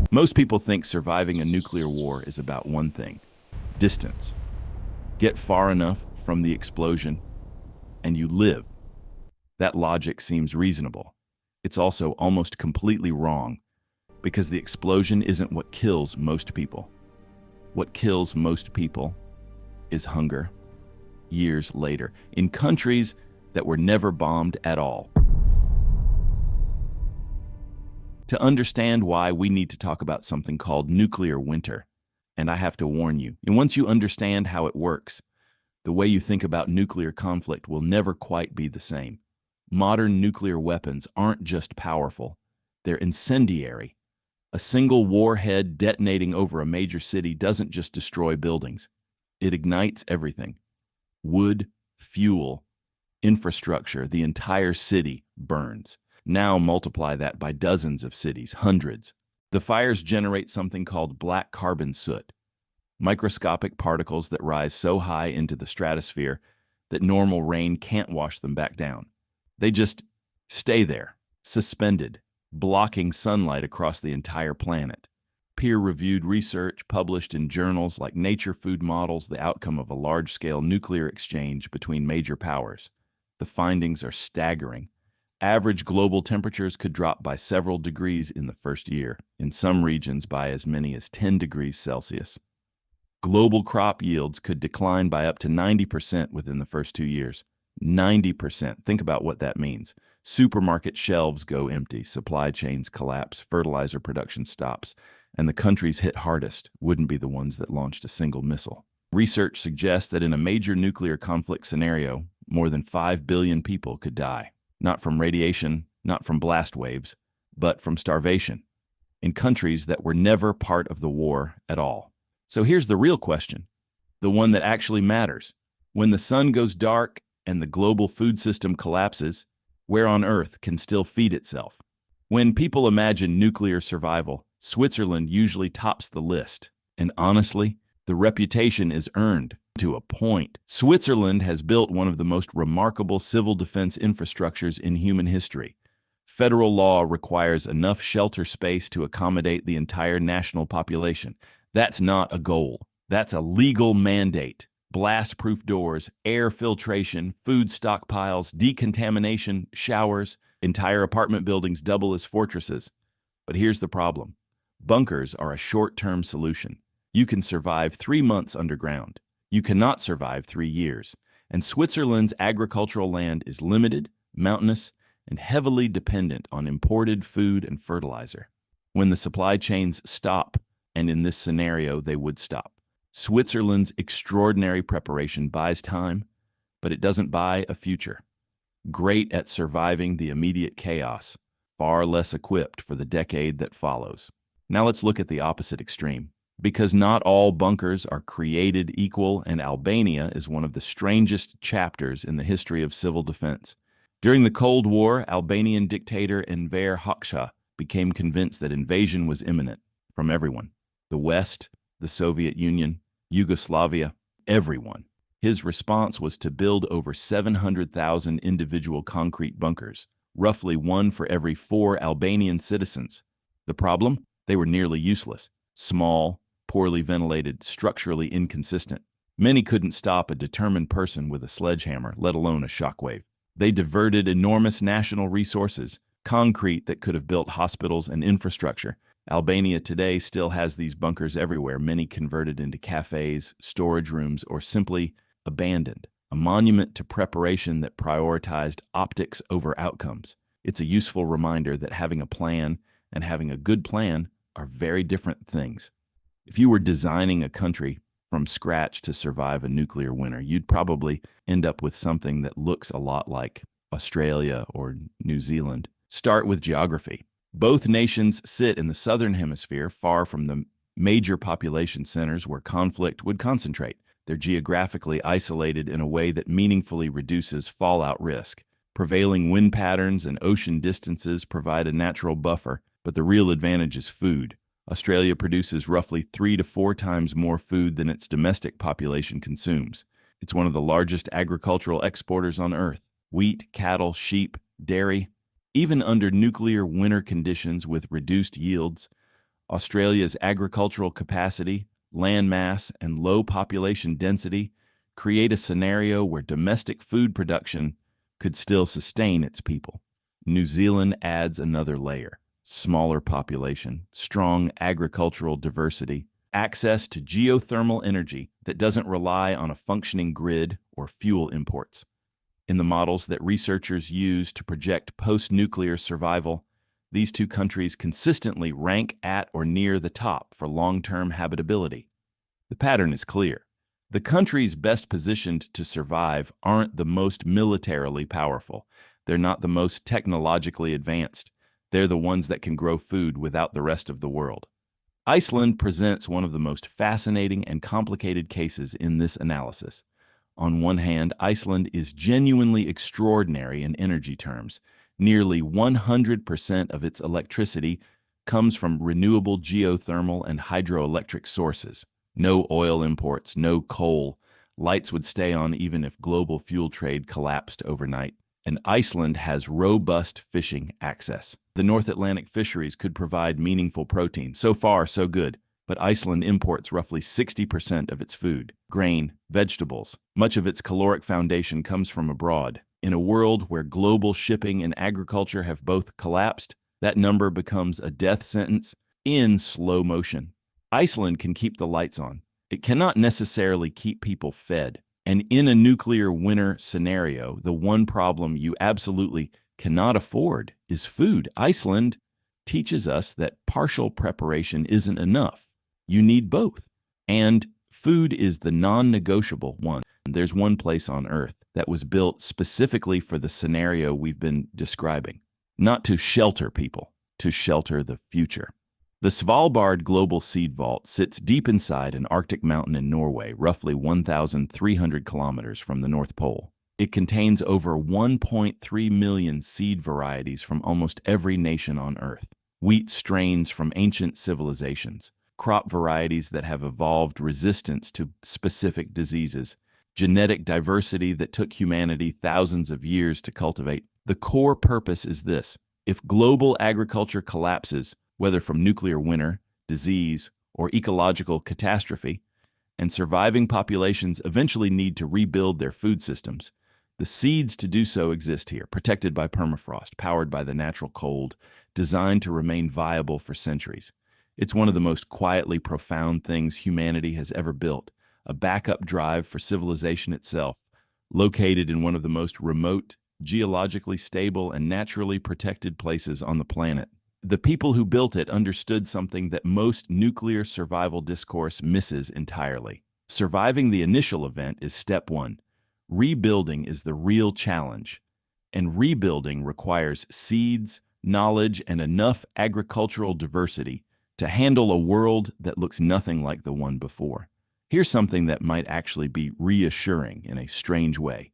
Most people think surviving a nuclear war is about one thing: distance. Get far enough from the explosion, and you live. That logic seems reasonable. It's also almost completely wrong, because the explosion isn't what kills most people. What kills most people is hunger, years later, in countries that were never bombed at all. To understand why, we need to talk about something called nuclear winter. And I have to warn you, and once you understand how it works, the way you think about nuclear conflict will never quite be the same. Modern nuclear weapons aren't just powerful, they're incendiary. A single warhead detonating over a major city doesn't just destroy buildings, it ignites everything: wood, fuel, infrastructure. The entire city burns. Now multiply that by dozens of cities, hundreds. The fires generate something called black carbon soot, microscopic particles that rise so high into the stratosphere that normal rain can't wash them back down. They just stay there, suspended, blocking sunlight across the entire planet. Peer-reviewed research published in journals like Nature Food models the outcome of a large-scale nuclear exchange between major powers. The findings are staggering. Average global temperatures could drop by several degrees in the first year, in some regions by as many as 10 degrees Celsius. Global crop yields could decline by up to 90% within the first 2 years. 90%. Think about what that means. Supermarket shelves go empty, supply chains collapse, fertilizer production stops, and the countries hit hardest wouldn't be the ones that launched a single missile. Research suggests that in a major nuclear conflict scenario, more than 5 billion people could die. Not from radiation, not from blast waves, but from starvation, in countries that were never part of the war at all. So here's the real question, the one that actually matters. When the sun goes dark and the global food system collapses, where on Earth can still feed itself? When people imagine nuclear survival, Switzerland usually tops the list. And honestly, the reputation is earned to a point. Switzerland has built one of the most remarkable civil defense infrastructures in human history. Federal law requires enough shelter space to accommodate the entire national population. That's not a goal. That's a legal mandate. Blast-proof doors, air filtration, food stockpiles, decontamination, showers. Entire apartment buildings double as fortresses. But here's the problem. Bunkers are a short-term solution. You can survive 3 months underground. You cannot survive 3 years. And Switzerland's agricultural land is limited, mountainous, and heavily dependent on imported food and fertilizer. When the supply chains stop, and in this scenario they would stop, Switzerland's extraordinary preparation buys time, but it doesn't buy a future. Great at surviving the immediate chaos, far less equipped for the decade that follows. Now let's look at the opposite extreme. Because not all bunkers are created equal, and Albania is one of the strangest chapters in the history of civil defense. During the Cold War, Albanian dictator Enver Hoxha became convinced that invasion was imminent from everyone. The West, the Soviet Union, Yugoslavia, everyone. His response was to build over 700,000 individual concrete bunkers, roughly one for every 4 Albanian citizens. The problem? They were nearly useless. Small, poorly ventilated, structurally inconsistent. Many couldn't stop a determined person with a sledgehammer, let alone a shockwave. They diverted enormous national resources, concrete that could have built hospitals and infrastructure. Albania today still has these bunkers everywhere, many converted into cafes, storage rooms, or simply abandoned. A monument to preparation that prioritized optics over outcomes. It's a useful reminder that having a plan and having a good plan are very different things. If you were designing a country from scratch to survive a nuclear winter, you'd probably end up with something that looks a lot like Australia or New Zealand. Start with geography. Both nations sit in the southern hemisphere, far from the major population centers where conflict would concentrate. They're geographically isolated in a way that meaningfully reduces fallout risk. Prevailing wind patterns and ocean distances provide a natural buffer, but the real advantage is food. Australia produces roughly 3 to 4 times more food than its domestic population consumes. It's one of the largest agricultural exporters on Earth. Wheat, cattle, sheep, dairy. Even under nuclear winter conditions with reduced yields, Australia's agricultural capacity, land mass, and low population density create a scenario where domestic food production could still sustain its people. New Zealand adds another layer: smaller population, strong agricultural diversity, access to geothermal energy that doesn't rely on a functioning grid or fuel imports. In the models that researchers use to project post-nuclear survival, these two countries consistently rank at or near the top for long-term habitability. The pattern is clear. The countries best positioned to survive aren't the most militarily powerful. They're not the most technologically advanced. They're the ones that can grow food without the rest of the world. Iceland presents one of the most fascinating and complicated cases in this analysis. On one hand, Iceland is genuinely extraordinary in energy terms. Nearly 100% of its electricity comes from renewable geothermal and hydroelectric sources. No oil imports, no coal. Lights would stay on even if global fuel trade collapsed overnight. And Iceland has robust fishing access. The North Atlantic fisheries could provide meaningful protein. So far, so good. But Iceland imports roughly 60% of its food: grain, vegetables. Much of its caloric foundation comes from abroad. In a world where global shipping and agriculture have both collapsed, that number becomes a death sentence in slow motion. Iceland can keep the lights on. It cannot necessarily keep people fed. And in a nuclear winter scenario, the one problem you absolutely cannot afford is food. Iceland teaches us that partial preparation isn't enough. You need both. And food is the non-negotiable one. There's one place on Earth that was built specifically for the scenario we've been describing. Not to shelter people, to shelter the future. The Svalbard Global Seed Vault sits deep inside an Arctic mountain in Norway, roughly 1,300 kilometers from the North Pole. It contains over 1.3 million seed varieties from almost every nation on Earth. Wheat strains from ancient civilizations, crop varieties that have evolved resistance to specific diseases, genetic diversity that took humanity thousands of years to cultivate. The core purpose is this: if global agriculture collapses, whether from nuclear winter, disease, or ecological catastrophe, and surviving populations eventually need to rebuild their food systems, the seeds to do so exist here, protected by permafrost, powered by the natural cold, designed to remain viable for centuries. It's one of the most quietly profound things humanity has ever built, a backup drive for civilization itself, located in one of the most remote, geologically stable, and naturally protected places on the planet. The people who built it understood something that most nuclear survival discourse misses entirely. Surviving the initial event is step one. Rebuilding is the real challenge. And rebuilding requires seeds, knowledge, and enough agricultural diversity to handle a world that looks nothing like the one before. Here's something that might actually be reassuring in a strange way.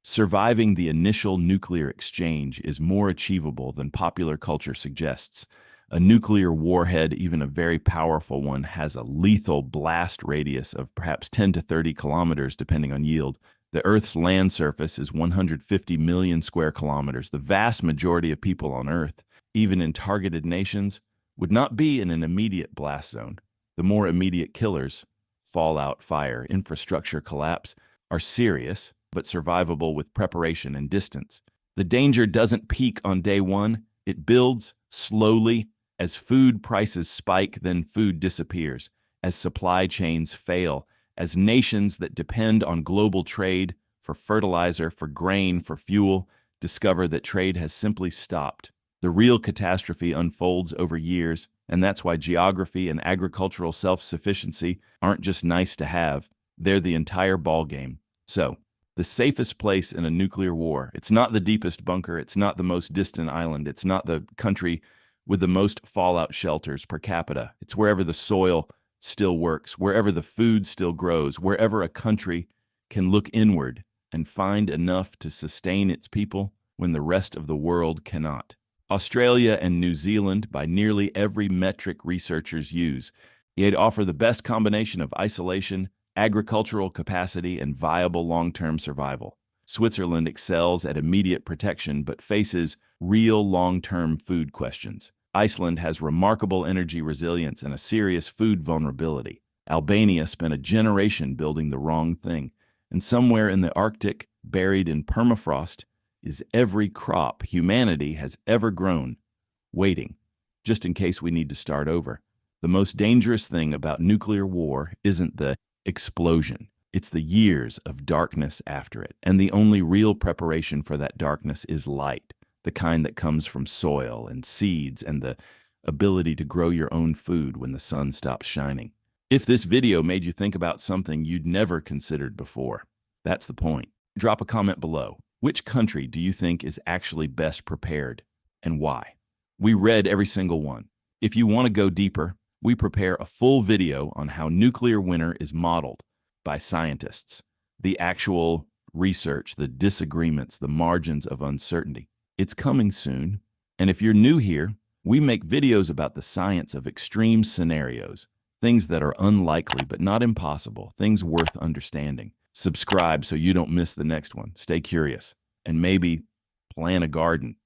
Surviving the initial nuclear exchange is more achievable than popular culture suggests. A nuclear warhead, even a very powerful one, has a lethal blast radius of perhaps 10 to 30 kilometers, depending on yield. The Earth's land surface is 150 million square kilometers. The vast majority of people on Earth, even in targeted nations, would not be in an immediate blast zone. The more immediate killers, fallout, fire, infrastructure collapse, are serious, but survivable with preparation and distance. The danger doesn't peak on day one. It builds slowly. As food prices spike, then food disappears. As supply chains fail, as nations that depend on global trade for fertilizer, for grain, for fuel, discover that trade has simply stopped. The real catastrophe unfolds over years, and that's why geography and agricultural self-sufficiency aren't just nice to have. They're the entire ballgame. So, the safest place in a nuclear war, it's not the deepest bunker, it's not the most distant island, it's not the country with the most fallout shelters per capita. It's wherever the soil still works, wherever the food still grows, wherever a country can look inward and find enough to sustain its people when the rest of the world cannot. Australia and New Zealand, by nearly every metric researchers use, yet offer the best combination of isolation, agricultural capacity, and viable long-term survival. Switzerland excels at immediate protection but faces real long-term food questions. Iceland has remarkable energy resilience and a serious food vulnerability. Albania spent a generation building the wrong thing. And somewhere in the Arctic, buried in permafrost, is every crop humanity has ever grown, waiting, just in case we need to start over. The most dangerous thing about nuclear war isn't the explosion. It's the years of darkness after it. And the only real preparation for that darkness is light, the kind that comes from soil and seeds and the ability to grow your own food when the sun stops shining. If this video made you think about something you'd never considered before, that's the point. Drop a comment below. Which country do you think is actually best prepared and why? We read every single one. If you want to go deeper, we prepare a full video on how nuclear winter is modeled by scientists, the actual research, the disagreements, the margins of uncertainty. It's coming soon. And if you're new here, we make videos about the science of extreme scenarios, things that are unlikely but not impossible, things worth understanding. Subscribe so you don't miss the next one. Stay curious and maybe plant a garden.